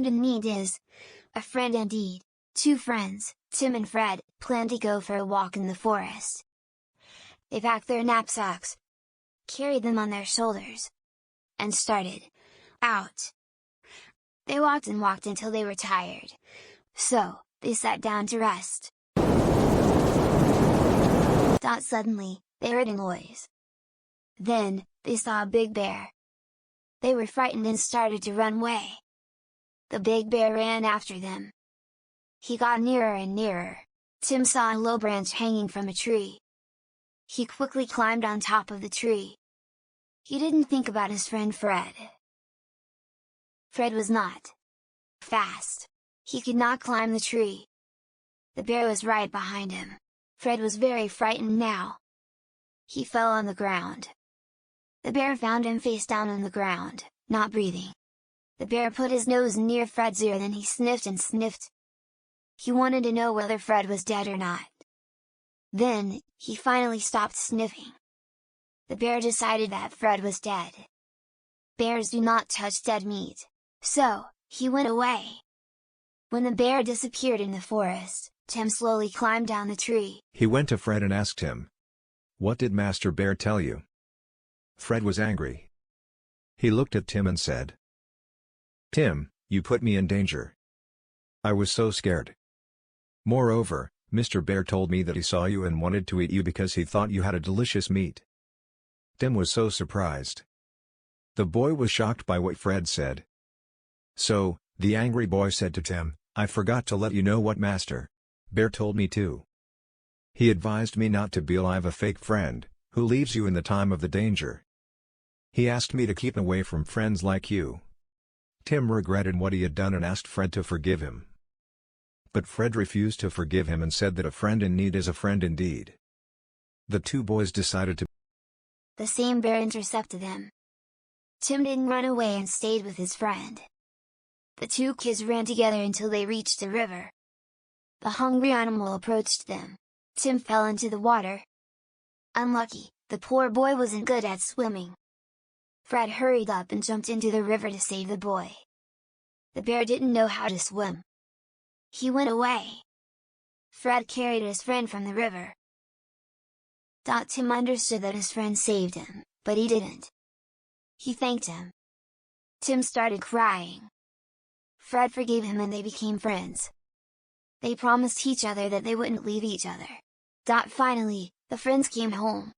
friend in need is a friend indeed. Two friends, Tim and Fred, plan to go for a walk in the forest. They packed their knapsacks, carried them on their shoulders, and started out. They walked and walked until they were tired. So, they sat down to rest. Suddenly, they heard a noise. Then, they saw a big bear. They were frightened and started to run away. The big bear ran after them. He got nearer and nearer. Tim saw a low branch hanging from a tree. He quickly climbed on top of the tree. He didn't think about his friend Fred. Fred was not fast. He could not climb the tree. The bear was right behind him. Fred was very frightened now. He fell on the ground. The bear found him face down on the ground, not breathing. The bear put his nose near Fred's ear, then he sniffed and sniffed. He wanted to know whether Fred was dead or not. Then, he finally stopped sniffing. The bear decided that Fred was dead. Bears do not touch dead meat. So, he went away. When the bear disappeared in the forest, Tim slowly climbed down the tree. He went to Fred and asked him, "What did Master Bear tell you?" Fred was angry. He looked at Tim and said, "Tim, you put me in danger. I was so scared. Moreover, Mr. Bear told me that he saw you and wanted to eat you because he thought you had a delicious meat." Tim was so surprised. The boy was shocked by what Fred said. So, the angry boy said to Tim, "I forgot to let you know what Master Bear told me too. He advised me not to be alive a fake friend, who leaves you in the time of the danger. He asked me to keep away from friends like you." Tim regretted what he had done and asked Fred to forgive him. But Fred refused to forgive him and said that a friend in need is a friend indeed. The two boys decided to. The same bear intercepted them. Tim didn't run away and stayed with his friend. The two kids ran together until they reached the river. The hungry animal approached them. Tim fell into the water. Unlucky, the poor boy wasn't good at swimming. Fred hurried up and jumped into the river to save the boy. The bear didn't know how to swim. He went away. Fred carried his friend from the river. Tim understood that his friend saved him, but he didn't. He thanked him. Tim started crying. Fred forgave him and they became friends. They promised each other that they wouldn't leave each other. Finally, the friends came home.